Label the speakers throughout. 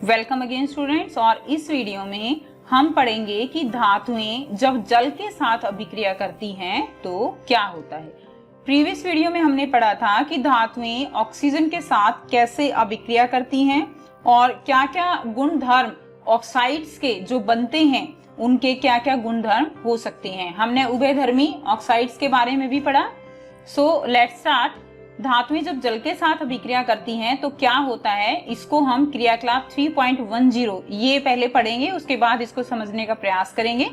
Speaker 1: Welcome again students. और इस video में हम पढ़ेंगे कि धातुएं जब जल के साथ अभिक्रिया करती हैं तो क्या होता है। प्रीवियस वीडियो में हमने पढ़ा था कि धातुएं ऑक्सीजन के साथ कैसे अभिक्रिया करती हैं और क्या क्या गुणधर्म ऑक्साइड्स के जो बनते हैं उनके क्या क्या गुणधर्म हो सकते हैं। हमने उभयधर्मी ऑक्साइड्स के बारे में भी पढ़ा। So let's start. धातुएं जब जल के साथ अभिक्रिया करती हैं तो क्या होता है, इसको हम क्रियाकलाप 3.10 ये पहले पढ़ेंगे, उसके बाद इसको समझने का प्रयास करेंगे।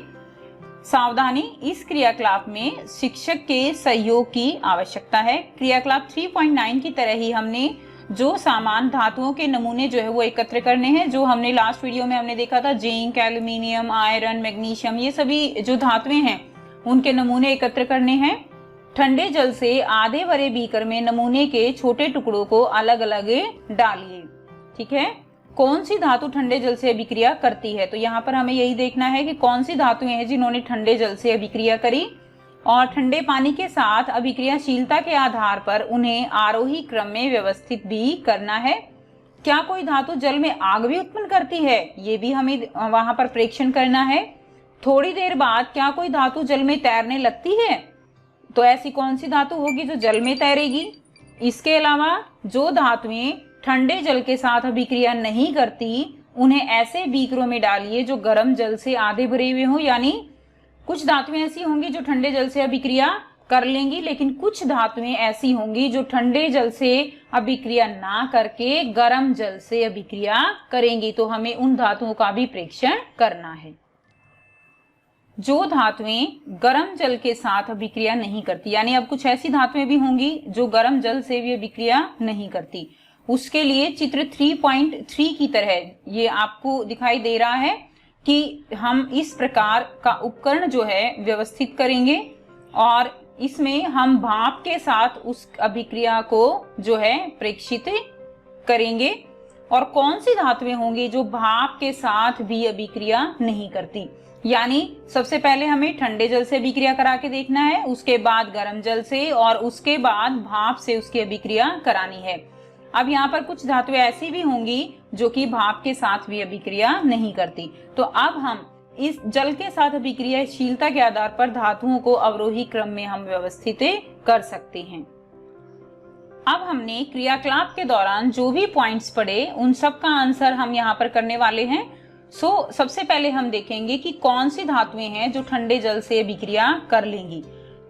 Speaker 1: सावधानी, इस क्रियाकलाप में शिक्षक के सहयोग की आवश्यकता है। क्रियाकलाप 3.9 की तरह ही हमने जो सामान धातुओं के नमूने जो है वो एकत्र करने हैं, जो हमने लास्ट वीडियो में हमने देखा था जिंक, एल्यूमिनियम, आयरन, मैग्नीशियम, ये सभी जो धातुएं हैं उनके नमूने एकत्र करने हैं। ठंडे जल से आधे भरे बीकर में नमूने के छोटे टुकड़ों को अलग अलग डालिए। ठीक है, कौन सी धातु ठंडे जल से अभिक्रिया करती है, तो यहाँ पर हमें यही देखना है कि कौन सी धातुएं हैं जिन्होंने ठंडे जल से अभिक्रिया करी और ठंडे पानी के साथ अभिक्रियाशीलता के आधार पर उन्हें आरोही क्रम में व्यवस्थित भी करना है। क्या कोई धातु जल में आग भी उत्पन्न करती है, ये भी हमें वहां पर प्रेक्षण करना है। थोड़ी देर बाद क्या कोई धातु जल में तैरने लगती है, तो ऐसी कौन सी धातु होगी जो जल में तैरेगी। इसके अलावा जो धातुएं ठंडे जल के साथ अभिक्रिया नहीं करती उन्हें ऐसे बीकरों में डालिए जो गर्म जल से आधे भरे हुए हों। यानी कुछ धातुएं ऐसी होंगी जो ठंडे जल से अभिक्रिया कर लेंगी, लेकिन कुछ धातुएं ऐसी होंगी जो ठंडे जल से अभिक्रिया ना करके गर्म जल से अभिक्रिया करेंगी, तो हमें उन धातुओं का भी प्रेक्षण करना है। जो धातुएं गर्म जल के साथ अभिक्रिया नहीं करती, यानी अब कुछ ऐसी धातुएं भी होंगी जो गर्म जल से भी अभिक्रिया नहीं करती, उसके लिए चित्र 3.3 की तरह ये आपको दिखाई दे रहा है कि हम इस प्रकार का उपकरण जो है व्यवस्थित करेंगे और इसमें हम भाप के साथ उस अभिक्रिया को जो है प्रेक्षित करेंगे। और कौन सी धातुएं होंगी जो भाप के साथ भी अभिक्रिया नहीं करती, यानी सबसे पहले हमें ठंडे जल से अभिक्रिया करा के देखना है, उसके बाद गर्म जल से और उसके बाद भाप से उसकी अभिक्रिया करानी है। अब यहाँ पर कुछ धातुएं ऐसी भी होंगी जो कि भाप के साथ भी अभिक्रिया नहीं करती, तो अब हम इस जल के साथ अभिक्रियाशीलता के आधार पर धातुओं को अवरोही क्रम में हम व्यवस्थित कर सकते हैं। अब हमने क्रियाकलाप के दौरान जो भी पॉइंट्स पढ़े उन सब का आंसर हम यहाँ पर करने वाले हैं। सबसे पहले हम देखेंगे कि कौन सी धातुएं हैं जो ठंडे जल से अभिक्रिया कर लेंगी।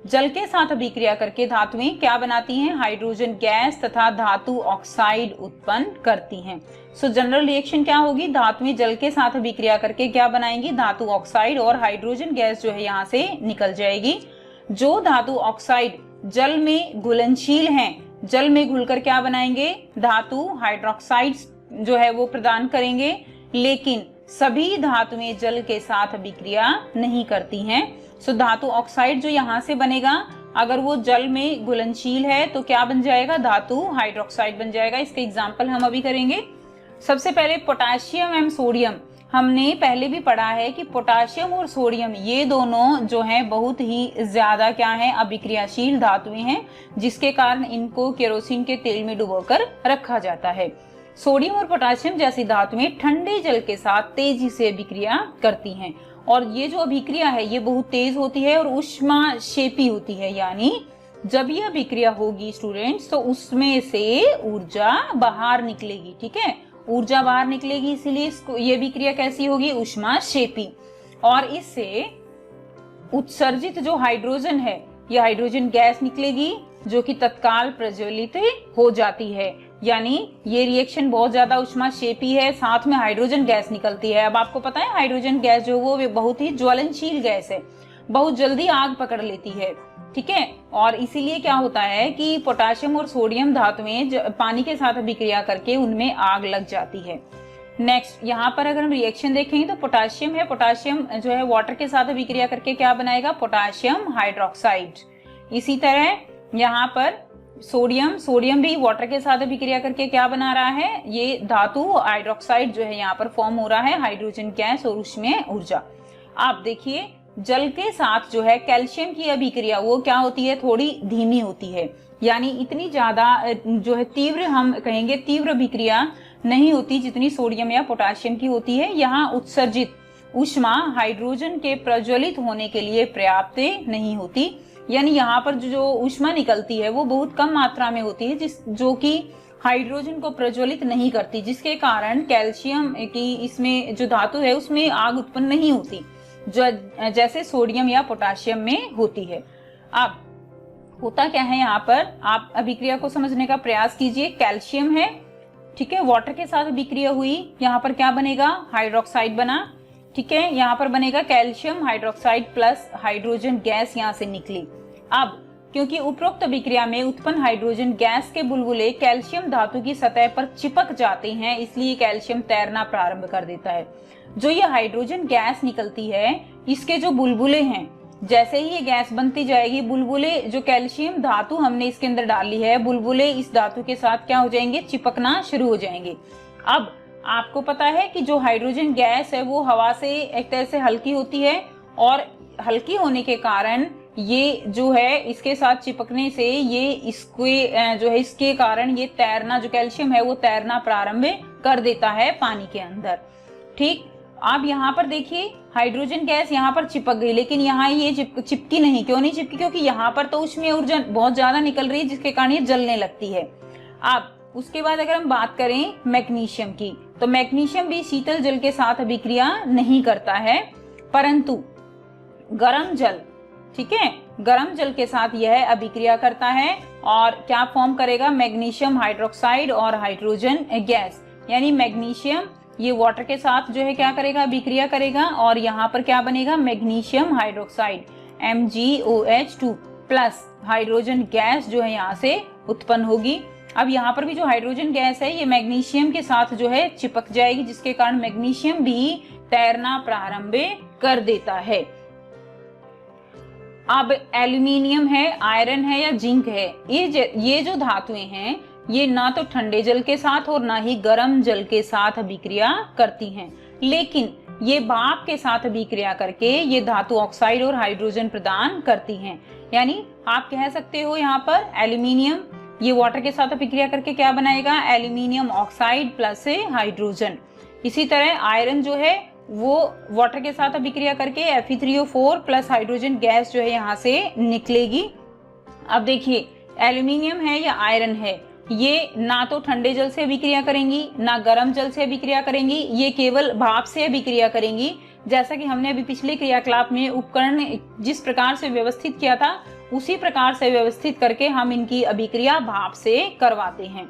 Speaker 1: जल के साथ अभिक्रिया करके धातुएं क्या बनाती हैं, हाइड्रोजन गैस तथा धातु ऑक्साइड उत्पन्न करती हैं। जनरल रिएक्शन क्या होगी, धातुएं जल के साथ अभिक्रिया करके क्या बनाएंगी, धातु ऑक्साइड और हाइड्रोजन गैस जो है यहाँ से निकल जाएगी। जो धातु ऑक्साइड जल में घुलनशील हैं, जल में घुलकर क्या बनाएंगे, धातु हाइड्रोक्साइड्स जो है वो प्रदान करेंगे, लेकिन सभी धातुएं जल के साथ अभिक्रिया नहीं करती हैं। धातु ऑक्साइड जो यहाँ से बनेगा, अगर वो जल में घुलनशील है तो क्या बन जाएगा, धातु हाइड्रोक्साइड बन जाएगा। इसके एग्जाम्पल हम अभी करेंगे। सबसे पहले पोटाशियम एवं सोडियम, हमने पहले भी पढ़ा है कि पोटाशियम और सोडियम ये दोनों जो हैं बहुत ही ज्यादा क्या है, अभिक्रियाशील धातुएं हैं, जिसके कारण इनको केरोसिन के तेल में डुबोकर रखा जाता है। सोडियम और पोटाशियम जैसी धातुएं ठंडे जल के साथ तेजी से अभिक्रिया करती हैं और ये जो अभिक्रिया है ये बहुत तेज होती है और ऊष्माक्षेपी होती है। यानी जब ये अभिक्रिया होगी स्टूडेंट्स तो उसमें से ऊर्जा बाहर निकलेगी। ठीक है, ऊर्जा बाहर निकलेगी, इसीलिए ये अभिक्रिया कैसी होगी, ऊष्माक्षेपी। और इससे उत्सर्जित जो हाइड्रोजन है, ये हाइड्रोजन गैस निकलेगी जो कि तत्काल प्रज्वलित हो जाती है। यानी ये रिएक्शन बहुत ज्यादा ऊष्माक्षेपी है, साथ में हाइड्रोजन गैस निकलती है। अब आपको पता है हाइड्रोजन गैस जो वो बहुत ही ज्वलनशील गैस है, बहुत जल्दी आग पकड़ लेती है। ठीक है, और इसीलिए क्या होता है कि पोटाशियम और सोडियम धातुएं पानी के साथ अभिक्रिया करके उनमें आग लग जाती है। नेक्स्ट यहाँ पर अगर हम रिएक्शन देखेंगे तो पोटाशियम है, पोटाशियम जो है वाटर के साथ अभिक्रिया करके क्या बनाएगा, पोटाशियम हाइड्रोक्साइड। इसी तरह यहाँ पर सोडियम भी वाटर के साथ अभिक्रिया करके क्या बना रहा है, ये धातु हाइड्रोक्साइड जो है यहाँ पर फॉर्म हो रहा है, हाइड्रोजन गैस और उसमें ऊर्जा। आप देखिए जल के साथ जो है कैल्शियम की अभिक्रिया वो क्या होती है, थोड़ी धीमी होती है, यानी इतनी ज्यादा जो है तीव्र, हम कहेंगे तीव्र अभिक्रिया नहीं होती जितनी सोडियम या पोटाशियम की होती है। यहाँ उत्सर्जित ऊष्मा हाइड्रोजन के प्रज्वलित होने के लिए पर्याप्त नहीं होती, यानी यहाँ पर जो ऊष्मा निकलती है वो बहुत कम मात्रा में होती है जो कि हाइड्रोजन को प्रज्वलित नहीं करती, जिसके कारण कैल्शियम की इसमें जो धातु है उसमें आग उत्पन्न नहीं होती जो जैसे सोडियम या पोटाशियम में होती है। अब होता क्या है यहाँ पर, आप अभिक्रिया को समझने का प्रयास कीजिए। कैल्शियम है, ठीक है, वाटर के साथ अभिक्रिया हुई, यहाँ पर क्या बनेगा, हाइड्रोक्साइड बना, ठीक है, यहाँ पर बनेगा calcium hydroxide plus hydrogen gas यहाँ से निकली। अब क्योंकि उपरोक्त अभिक्रिया में उत्पन्न हाइड्रोजन गैस के बुलबुले कैल्शियम धातु की सतह पर चिपक जाते हैं, इसलिए कैल्शियम तैरना प्रारंभ कर देता है। जो ये हाइड्रोजन गैस निकलती है, इसके जो बुलबुले हैं, जैसे ही ये गैस बनती जाएगी, बुलबुले जो कैल्शियम धातु हमने इसके अंदर डाली है, बुलबुले इस धातु के साथ क्या हो जाएंगे, चिपकना शुरू हो जाएंगे। अब आपको पता है कि जो हाइड्रोजन गैस है वो हवा से एक तरह से हल्की होती है, और हल्की होने के कारण ये जो है इसके साथ चिपकने से ये इसके जो है इसके कारण ये तैरना, जो कैल्शियम है वो तैरना प्रारंभ कर देता है पानी के अंदर। ठीक, अब यहाँ पर देखिए हाइड्रोजन गैस यहाँ पर चिपक गई, लेकिन यहाँ ये चिपकी नहीं। क्यों नहीं चिपकी? क्योंकि यहाँ पर तो ऊष्मीय ऊर्जा बहुत ज्यादा निकल रही है, जिसके कारण ये जलने लगती है। अब उसके बाद अगर हम बात करें मैग्नीशियम की, तो मैग्नीशियम भी शीतल जल के साथ अभिक्रिया नहीं करता है, परंतु गर्म जल, ठीक है, गर्म जल के साथ यह अभिक्रिया करता है और क्या फॉर्म करेगा, मैग्नीशियम हाइड्रोक्साइड और हाइड्रोजन गैस। यानी मैग्नीशियम ये वाटर के साथ जो है क्या करेगा, अभिक्रिया करेगा, और यहाँ पर क्या बनेगा, magnesium hydroxide MgOH2 plus hydrogen gas जो है यहाँ से उत्पन्न होगी। अब यहाँ पर भी जो हाइड्रोजन गैस है ये मैग्नीशियम के साथ जो है चिपक जाएगी, जिसके कारण मैग्नीशियम भी तैरना प्रारंभ कर देता है। अब एल्यूमिनियम है, आयरन है या जिंक है, ये जो धातुएं हैं ये ना तो ठंडे जल के साथ और ना ही गर्म जल के साथ अभिक्रिया करती हैं, लेकिन ये भाप के साथ अभिक्रिया करके ये धातु ऑक्साइड और हाइड्रोजन प्रदान करती हैं। यानी आप कह सकते हो यहाँ पर एल्यूमिनियम ये वाटर के साथ अभिक्रिया करके क्या बनाएगा, एल्यूमिनियम ऑक्साइड प्लस हाइड्रोजन। इसी तरह आयरन जो है वो वाटर के साथ अभिक्रिया करके Fe3O4 प्लस हाइड्रोजन गैस जो है यहाँ से निकलेगी। अब देखिए एल्यूमिनियम है या आयरन है, ये ना तो ठंडे जल से अभिक्रिया करेंगी ना गर्म जल से अभिक्रिया करेंगी, ये केवल भाप से अभिक्रिया करेंगी। जैसा कि हमने अभी पिछले क्रियाकलाप में उपकरण जिस प्रकार से व्यवस्थित किया था उसी प्रकार से व्यवस्थित करके हम इनकी अभिक्रिया भाप से करवाते हैं।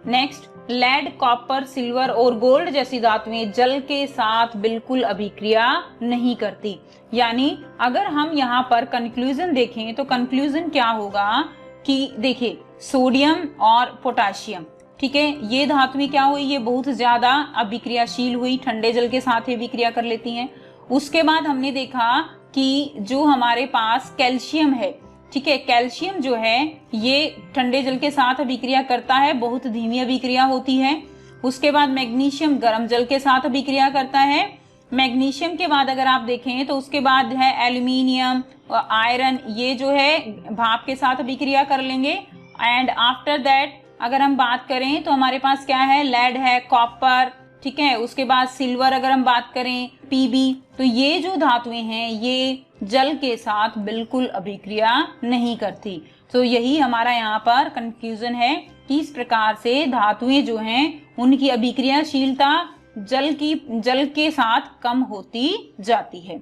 Speaker 1: नेक्स्ट, लेड, कॉपर, सिल्वर और गोल्ड जैसी धातुएं जल के साथ बिल्कुल अभिक्रिया नहीं करती। यानी अगर हम यहाँ पर कंक्लूजन देखें तो कंक्लूजन क्या होगा कि देखिए सोडियम और पोटाशियम, ठीक है, ये धातुएं क्या हुई, ये बहुत ज्यादा अभिक्रियाशील हुई, ठंडे जल के साथ ही अभिक्रिया कर लेती हैं। उसके बाद हमने देखा कि जो हमारे पास कैल्शियम है, ठीक है, कैल्शियम जो है ये ठंडे जल के साथ अभिक्रिया करता है, बहुत धीमी अभिक्रिया होती है। उसके बाद मैग्नीशियम गर्म जल के साथ अभिक्रिया करता है। मैग्नीशियम के बाद अगर आप देखें तो उसके बाद है एल्यूमिनियम और आयरन, ये जो है भाप के साथ अभिक्रिया कर लेंगे। एंड आफ्टर दैट अगर हम बात करें तो हमारे पास क्या है, लेड है, कॉपर, ठीक है, उसके बाद सिल्वर अगर हम बात करें Pb, तो ये जो धातुएं हैं ये जल के साथ बिल्कुल अभिक्रिया नहीं करती। तो यही हमारा यहाँ पर कंफ्यूजन है कि इस प्रकार से धातुएं जो हैं उनकी अभिक्रियाशीलता जल के साथ कम होती जाती है।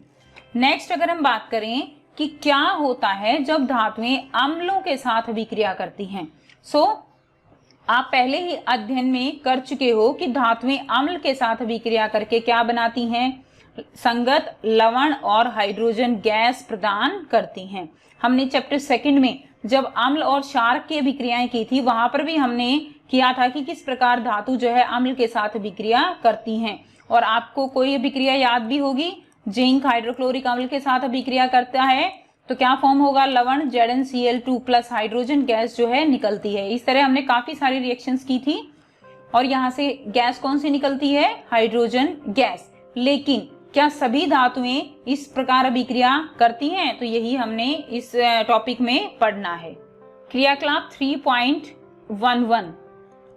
Speaker 1: नेक्स्ट अगर हम बात करें कि क्या होता है जब धातुएं अम्लों के साथ अभिक्रिया करती हैं। आप पहले ही अध्ययन में कर चुके हो कि धातुएं अम्ल के साथ अभिक्रिया करके क्या बनाती हैं, संगत लवण और हाइड्रोजन गैस प्रदान करती हैं। हमने चैप्टर 2 में जब अम्ल और क्षार की अभिक्रियाएं की थी वहां पर भी हमने किया था कि किस प्रकार धातु जो है अम्ल के साथ अभिक्रिया करती हैं। और आपको कोई अभिक्रिया याद भी होगी, जिंक हाइड्रोक्लोरिक अम्ल के साथ अभिक्रिया करता है तो क्या फॉर्म होगा, लवण ZnCl2 प्लस हाइड्रोजन गैस जो है निकलती है। इस तरह हमने काफी सारी रिएक्शंस की थी और यहाँ से गैस कौन सी निकलती है, हाइड्रोजन गैस। लेकिन क्या सभी धातुएं इस प्रकार अभिक्रिया करती हैं, तो यही हमने इस टॉपिक में पढ़ना है। क्रियाकलाप 3.11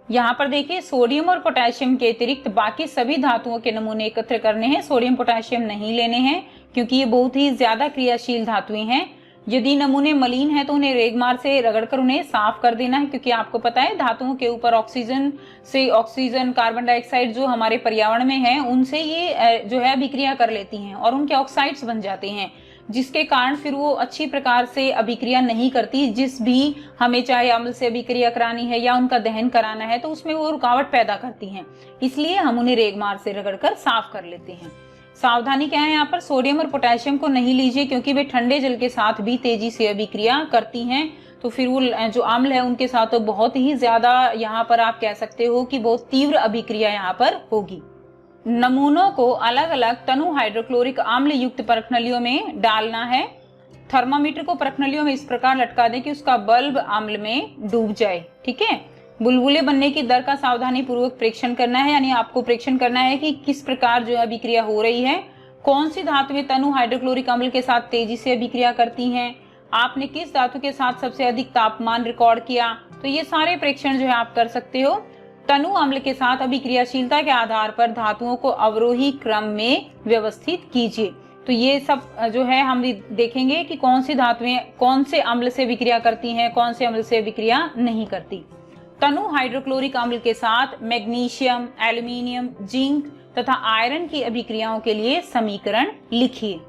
Speaker 1: यहाँ पर देखिए सोडियम और पोटेशियम के अतिरिक्त बाकी सभी धातुओं के नमूने एकत्र करने हैं। सोडियम पोटेशियम नहीं लेने हैं क्योंकि ये बहुत ही ज्यादा क्रियाशील धातुएं हैं। यदि नमूने मलिन है तो उन्हें रेगमार से रगड़कर उन्हें साफ कर देना है, क्योंकि आपको पता है धातुओं के ऊपर ऑक्सीजन कार्बन डाइऑक्साइड जो हमारे पर्यावरण में है उनसे ये जो है अभिक्रिया कर लेती हैं और उनके ऑक्साइड्स बन जाते हैं, जिसके कारण फिर वो अच्छी प्रकार से अभिक्रिया नहीं करती। जिस भी हमें चाहे अम्ल से अभिक्रिया करानी है या उनका दहन कराना है तो उसमें वो रुकावट पैदा करती हैं, इसलिए हम उन्हें रेगमार से रगड़कर साफ कर लेते हैं। सावधानी क्या है यहाँ पर, सोडियम और पोटेशियम को नहीं लीजिए क्योंकि वे ठंडे जल के साथ भी तेजी से अभिक्रिया करती हैं, तो फिर वो जो अम्ल है उनके साथ तो बहुत ही ज्यादा यहाँ पर आप कह सकते हो कि बहुत तीव्र अभिक्रिया यहाँ पर होगी। नमूनों को अलग अलग तनु हाइड्रोक्लोरिक अम्ल युक्त परखनलियों में डालना है। थर्मामीटर को परखनलियों में इस प्रकार लटका दें कि उसका बल्ब अम्ल में डूब जाए। ठीक है, बुलबुले बनने की दर का सावधानी पूर्वक प्रेक्षण करना है, यानी आपको प्रेक्षण करना है कि किस प्रकार जो अभिक्रिया हो रही है, कौन सी धातुएं तनु हाइड्रोक्लोरिक अम्ल के साथ तेजी से अभिक्रिया करती हैं, आपने किस धातु के साथ सबसे अधिक तापमान रिकॉर्ड किया। तो ये सारे प्रेक्षण जो है आप कर सकते हो। तनु अम्ल के साथ अभिक्रियाशीलता के आधार पर धातुओं को अवरोही क्रम में व्यवस्थित कीजिए। तो ये सब जो है हम देखेंगे कि कौन सी धातुएं कौन से अम्ल से अभिक्रिया करती हैं, कौन से अम्ल से अभिक्रिया नहीं करती। तनु हाइड्रोक्लोरिक अम्ल के साथ मैग्नीशियम, एल्यूमिनियम, जिंक तथा आयरन की अभिक्रियाओं के लिए समीकरण लिखिए।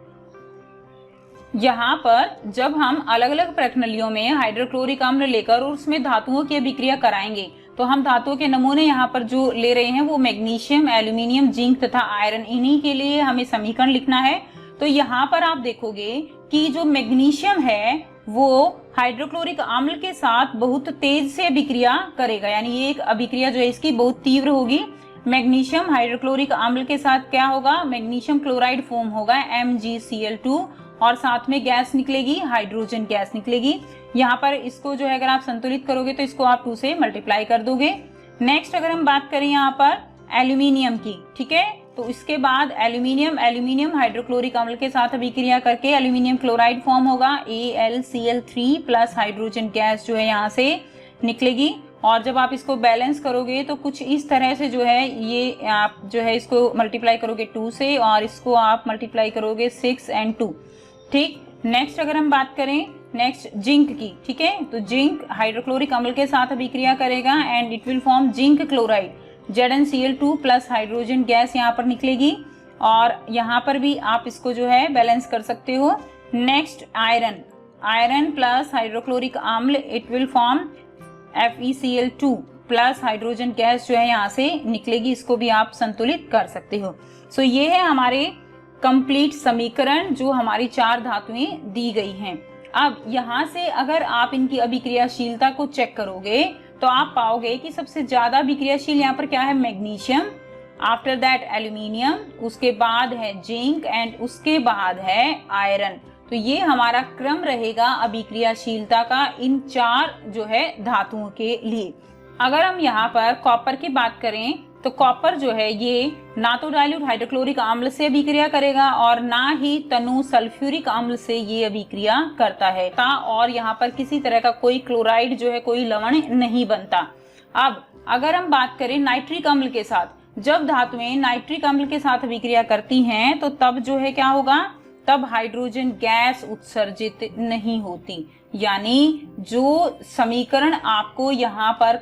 Speaker 1: यहाँ पर जब हम अलग अलग प्रणालियों में हाइड्रोक्लोरिक अम्ल लेकर और उसमें धातुओं की अभिक्रिया कराएंगे तो हम धातुओं के नमूने यहाँ पर जो ले रहे हैं वो मैग्नीशियम, एल्यूमिनियम, जिंक तथा आयरन, इन्हीं के लिए हमें समीकरण लिखना है। तो यहाँ पर आप देखोगे कि जो मैग्नीशियम है वो हाइड्रोक्लोरिक अम्ल के साथ बहुत तेज से अभिक्रिया करेगा, यानी ये एक अभिक्रिया जो है इसकी बहुत तीव्र होगी। मैग्नीशियम हाइड्रोक्लोरिक अम्ल के साथ क्या होगा, मैग्नीशियम क्लोराइड फॉर्म होगा MgCl2 और साथ में गैस निकलेगी, हाइड्रोजन गैस निकलेगी। यहाँ पर इसको जो है अगर आप संतुलित करोगे तो इसको आप 2 से मल्टीप्लाई कर दोगे। नेक्स्ट अगर हम बात करें यहाँ पर एल्यूमिनियम की, ठीक है, तो इसके बाद एल्यूमिनियम हाइड्रोक्लोरिक अम्ल के साथ अभिक्रिया करके एल्यूमिनियम क्लोराइड फॉर्म होगा, AlCl3 प्लस हाइड्रोजन गैस जो है यहाँ से निकलेगी। और जब आप इसको बैलेंस करोगे तो कुछ इस तरह से जो है ये आप जो है इसको मल्टीप्लाई करोगे 2 से और इसको आप मल्टीप्लाई करोगे 6 और 2। ठीक, नेक्स्ट अगर हम बात करें नेक्स्ट जिंक की, ठीक है, तो जिंक हाइड्रोक्लोरिक अम्ल के साथ अभिक्रिया करेगा and it will form zinc chloride, ZnCl2 plus hydrogen gas यहाँ पर निकलेगी और यहाँ पर भी आप इसको जो है बैलेंस कर सकते हो। नेक्स्ट आयरन प्लस हाइड्रोक्लोरिक अम्ल, it will form FeCl2 plus hydrogen gas जो है यहाँ से निकलेगी, इसको भी आप संतुलित कर सकते हो। सो ये है हमारे कंप्लीट समीकरण जो हमारी 4 धातुएं दी गई हैं। अब यहाँ से अगर आप इनकी अभिक्रियाशीलता को चेक करोगे तो आप पाओगे कि सबसे ज्यादा अभिक्रियाशील यहाँ पर क्या है, मैग्नीशियम, आफ्टर दैट एल्यूमिनियम, उसके बाद है जिंक एंड उसके बाद है आयरन। तो ये हमारा क्रम रहेगा अभिक्रियाशीलता का इन 4 जो है धातुओं के लिए। अगर हम यहाँ पर कॉपर की बात करें तो कॉपर जो है ये ना तो डाइल्यूट हाइड्रोक्लोरिक अम्ल से अभिक्रिया करेगा और ना ही तनु सल्फ्यूरिक अम्ल से ये अभिक्रिया करता है और यहाँ पर किसी तरह का कोई क्लोराइड जो है कोई लवण नहीं बनता। अब अगर हम बात करें नाइट्रिक अम्ल के साथ, जब धातुएं नाइट्रिक अम्ल के साथ अभिक्रिया करती हैं तो तब जो है क्या होगा, तब हाइड्रोजन गैस उत्सर्जित नहीं होती। यानी जो समीकरण आपको यहाँ पर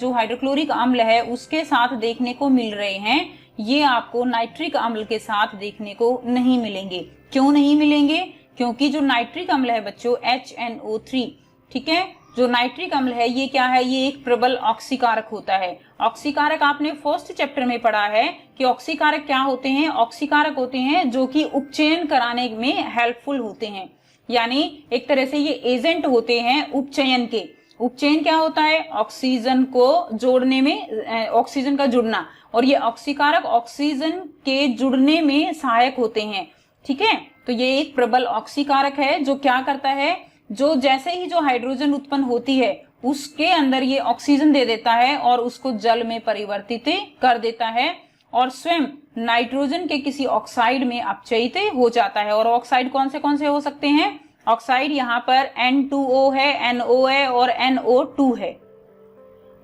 Speaker 1: जो हाइड्रोक्लोरिक अम्ल है उसके साथ देखने को मिल रहे हैं, ये आपको नाइट्रिक अम्ल के साथ देखने को नहीं मिलेंगे। क्यों नहीं मिलेंगे? क्योंकि जो नाइट्रिक अम्ल है बच्चों HNO3, ठीक है, जो नाइट्रिक अम्ल है ये क्या है, ये एक प्रबल ऑक्सीकारक होता है। ऑक्सीकारक आपने फर्स्ट चैप्टर में पढ़ा है कि ऑक्सीकारक क्या होते हैं, ऑक्सीकारक होते हैं जो कि उपचयन कराने में हेल्पफुल होते हैं, यानी एक तरह से ये एजेंट होते हैं उपचयन के। उपचयन क्या होता है, ऑक्सीजन को जोड़ने में, ऑक्सीजन का जुड़ना, और ये ऑक्सीकारक ऑक्सीजन के जुड़ने में सहायक होते हैं। ठीक है, तो ये एक प्रबल ऑक्सीकारक है जो क्या करता है, जो जैसे ही जो हाइड्रोजन उत्पन्न होती है उसके अंदर ये ऑक्सीजन दे देता है और उसको जल में परिवर्तित कर देता है और स्वयं नाइट्रोजन के किसी ऑक्साइड में अपचयित हो जाता है। और ऑक्साइड कौन से हो सकते हैं, ऑक्साइड यहाँ पर N2O है, NO है और NO2 है।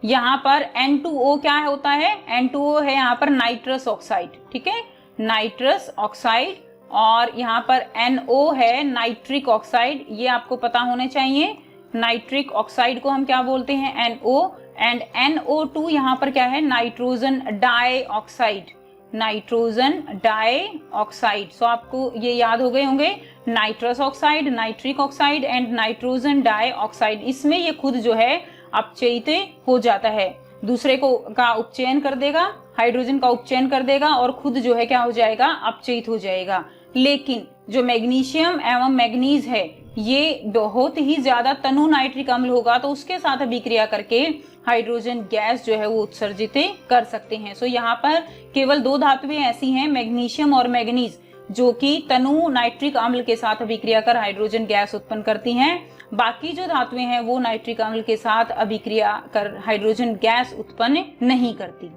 Speaker 1: यहाँ पर N2O क्या होता है, N2O है यहाँ पर नाइट्रस ऑक्साइड, ठीक है, नाइट्रस ऑक्साइड। और यहाँ पर NO है नाइट्रिक ऑक्साइड, ये आपको पता होने चाहिए। नाइट्रिक ऑक्साइड को हम क्या बोलते हैं, NO। एंड NO2 यहाँ पर क्या है, nitrogen dioxide, nitrogen dioxide. So आपको ये याद हो गए होंगे, nitrous oxide, nitric oxide and nitrogen dioxide. इसमें ये खुद जो है अपचयित हो जाता है, दूसरे को का उपचयन कर देगा, हाइड्रोजन का उपचयन कर देगा और खुद जो है क्या हो जाएगा, अपचयित हो जाएगा। लेकिन जो मैग्नीशियम एवं मैग्नीज है ये बहुत ही ज्यादा तनु नाइट्रिक अम्ल होगा, तो उसके साथ अभिक्रिया करके हाइड्रोजन गैस जो है वो उत्सर्जित कर सकते हैं। सो यहाँ पर केवल दो धातुएं ऐसी हैं, मैग्नीशियम और मैग्नीज, जो कि तनु नाइट्रिक अम्ल के साथ अभिक्रिया कर हाइड्रोजन गैस उत्पन्न करती हैं। बाकी जो धातुएं हैं वो नाइट्रिक अम्ल के साथ अभिक्रिया कर हाइड्रोजन गैस उत्पन्न नहीं करती।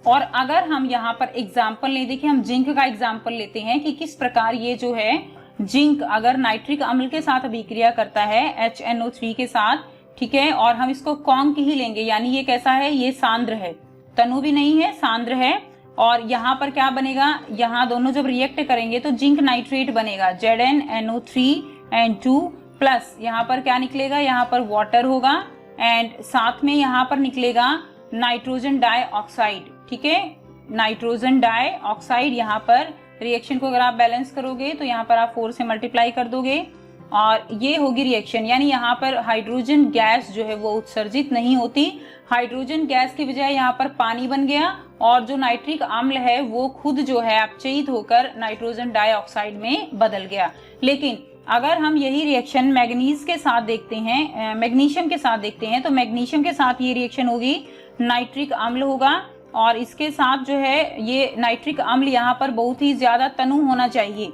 Speaker 1: और अगर हम यहाँ पर एग्जाम्पल ले, देखिए हम जिंक का एग्जाम्पल लेते हैं कि किस प्रकार ये जो है जिंक अगर नाइट्रिक अम्ल के साथ अभिक्रिया करता है HNO3 के साथ, ठीक है, और हम इसको कॉन्क ही लेंगे, यानी ये कैसा है, ये सांद्र है, तनु भी नहीं है, सांद्र है। और यहाँ पर क्या बनेगा, यहाँ दोनों जब रिएक्ट करेंगे तो जिंक नाइट्रेट बनेगा, ZnNO3N2 प्लस यहाँ पर क्या निकलेगा, यहाँ पर वाटर होगा एंड साथ में यहाँ पर निकलेगा नाइट्रोजन डाई ऑक्साइड, ठीक है, नाइट्रोजन डाई ऑक्साइड। यहाँ पर रिएक्शन को अगर आप बैलेंस करोगे तो यहाँ पर आप 4 से मल्टीप्लाई कर दोगे और ये होगी रिएक्शन, यानी यहाँ पर हाइड्रोजन गैस जो है वो उत्सर्जित नहीं होती, हाइड्रोजन गैस की बजाय यहाँ पर पानी बन गया और जो नाइट्रिक अम्ल है वो खुद जो है अपचयित होकर नाइट्रोजन डाइऑक्साइड में बदल गया। लेकिन अगर हम यही रिएक्शन मैग्नीज के साथ देखते हैं, मैग्नीशियम के साथ देखते हैं, तो मैग्नीशियम के साथ ये रिएक्शन होगी, नाइट्रिक अम्ल होगा और इसके साथ जो है ये नाइट्रिक अम्ल यहाँ पर बहुत ही ज्यादा तनु होना चाहिए।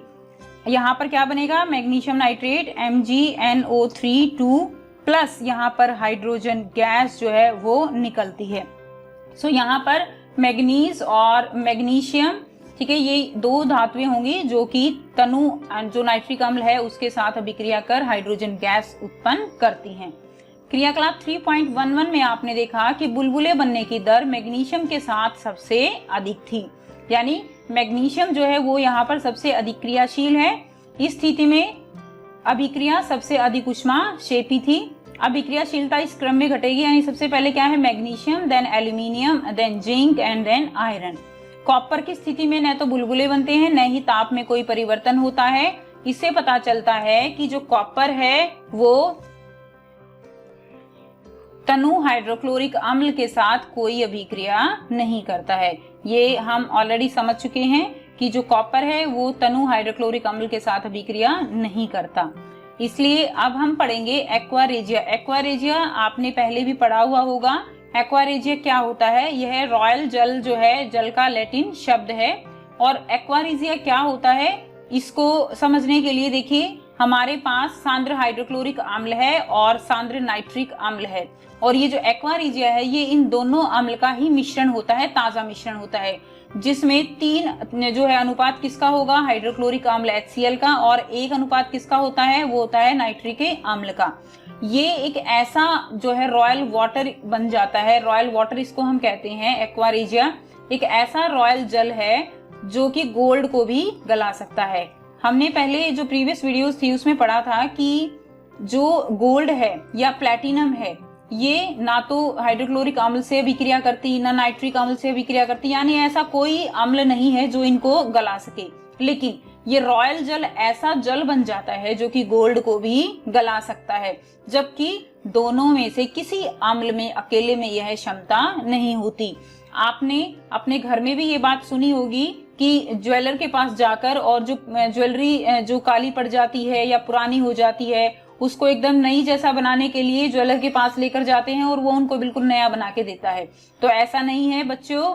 Speaker 1: यहाँ पर क्या बनेगा, मैग्नीशियम नाइट्रेट MgNO3 प्लस यहाँ पर हाइड्रोजन गैस जो है वो निकलती है। सो यहाँ पर मैग्नीज और मैग्नीशियम, ठीक है, ये दो धातुएं होंगी जो कि तनु जो नाइट्रिक अम्ल है उसके साथ अभिक्रिया कर हाइड्रोजन गैस उत्पन्न करती हैं। क्रियाकलाप 3.11 में आपने देखा कि बुलबुले बनने की दर मैग्नीशियम के साथ सबसे अधिक थी, यानी मैग्नीशियम जो है वो यहाँ पर सबसे अधिक क्रियाशील है। इस स्थिति में अभिक्रिया सबसे अधिक ऊष्माक्षेपी थी। अभिक्रियाशीलता इस क्रम में घटेगी, यानी सबसे पहले क्या है, magnesium, then aluminium, then zinc and then iron. Copper की स्थिति में न तो बुलबुले बनते हैं न ही ताप में कोई परिवर्तन होता है। इससे पता चलता है कि जो कॉपर है वो तनु हाइड्रोक्लोरिक अम्ल के साथ कोई अभिक्रिया नहीं करता है। ये हम ऑलरेडी समझ चुके हैं कि जो कॉपर है वो तनु हाइड्रोक्लोरिक अम्ल के साथ अभिक्रिया नहीं करता। इसलिए अब हम पढ़ेंगे एक्वा रेजिया। एक्वा रेजिया आपने पहले भी पढ़ा हुआ होगा। एक्वा रेजिया क्या होता है, यह रॉयल जल जो है, जल का लैटिन शब्द है। और एक्वा रेजिया क्या होता है, इसको समझने के लिए देखिए हमारे पास सांद्र हाइड्रोक्लोरिक अम्ल है और सांद्र नाइट्रिक अम्ल है, और ये जो एक्वा रेजिया है ये इन दोनों अम्ल का ही मिश्रण होता है, ताजा मिश्रण होता है, जिसमें 3 जो है अनुपात किसका होगा, हाइड्रोक्लोरिक अम्ल HCl का, और 1 अनुपात किसका होता है, वो होता है नाइट्रिक अम्ल का। ये एक ऐसा जो है रॉयल वाटर बन जाता है, रॉयल वाटर इसको हम कहते हैं। एक्वा रेजिया एक ऐसा रॉयल जल है जो कि गोल्ड को भी गला सकता है। हमने पहले जो प्रीवियस वीडियोस थी उसमें पढ़ा था कि जो गोल्ड है या प्लैटिनम है ये ना तो हाइड्रोक्लोरिक अम्ल से अभिक्रिया करती, ना नाइट्रिक अम्ल से अभिक्रिया करती, यानी ऐसा कोई अम्ल नहीं है जो इनको गला सके। लेकिन ये रॉयल जल ऐसा जल बन जाता है जो कि गोल्ड को भी गला सकता है, जबकि दोनों में से किसी अम्ल में अकेले में यह क्षमता नहीं होती। आपने अपने घर में भी ये बात सुनी होगी कि ज्वेलर के पास जाकर और जो ज्वेलरी जो काली पड़ जाती है या पुरानी हो जाती है उसको एकदम नई जैसा बनाने के लिए ज्वेलर के पास लेकर जाते हैं और वो उनको बिल्कुल नया बना के देता है। तो ऐसा नहीं है बच्चों,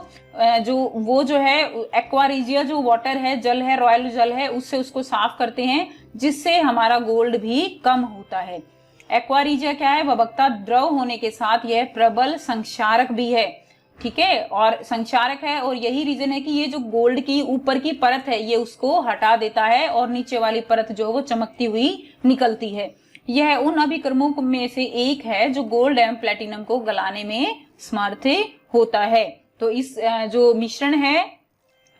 Speaker 1: जो है एक्वा रेजिया जो वाटर है, जल है, रॉयल जल है, उससे उसको साफ करते हैं जिससे हमारा गोल्ड भी कम होता है। एक्वा रेजिया क्या है, भभकता द्रव होने के साथ यह प्रबल संक्षारक भी है, ठीक है, और संक्षारक है। और यही रीजन है कि ये जो गोल्ड की ऊपर की परत है ये उसको हटा देता है और नीचे वाली परत जो वो चमकती हुई निकलती है। यह उन अभिक्रमों में से एक है जो गोल्ड एवं प्लेटिनम को गलाने में समर्थ होता है। तो इस जो मिश्रण है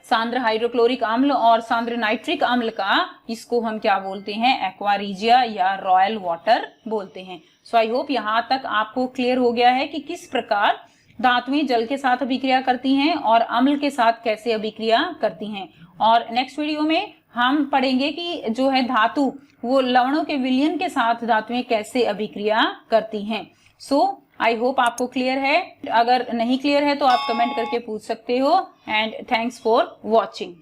Speaker 1: सांद्र हाइड्रोक्लोरिक अम्ल और सांद्र नाइट्रिक अम्ल का, इसको हम क्या बोलते हैं, एक्वा रीजिया या रॉयल वाटर बोलते हैं। सो आई होप यहाँ तक आपको क्लियर हो गया है कि किस प्रकार धातुएं जल के साथ अभिक्रिया करती हैं और अम्ल के साथ कैसे अभिक्रिया करती हैं। और नेक्स्ट वीडियो में हम पढ़ेंगे कि जो है धातु वो लवणों के विलयन के साथ धातुएं कैसे अभिक्रिया करती हैं। सो आई होप आपको क्लियर है। अगर नहीं क्लियर है तो आप कमेंट करके पूछ सकते हो। And thanks for watching.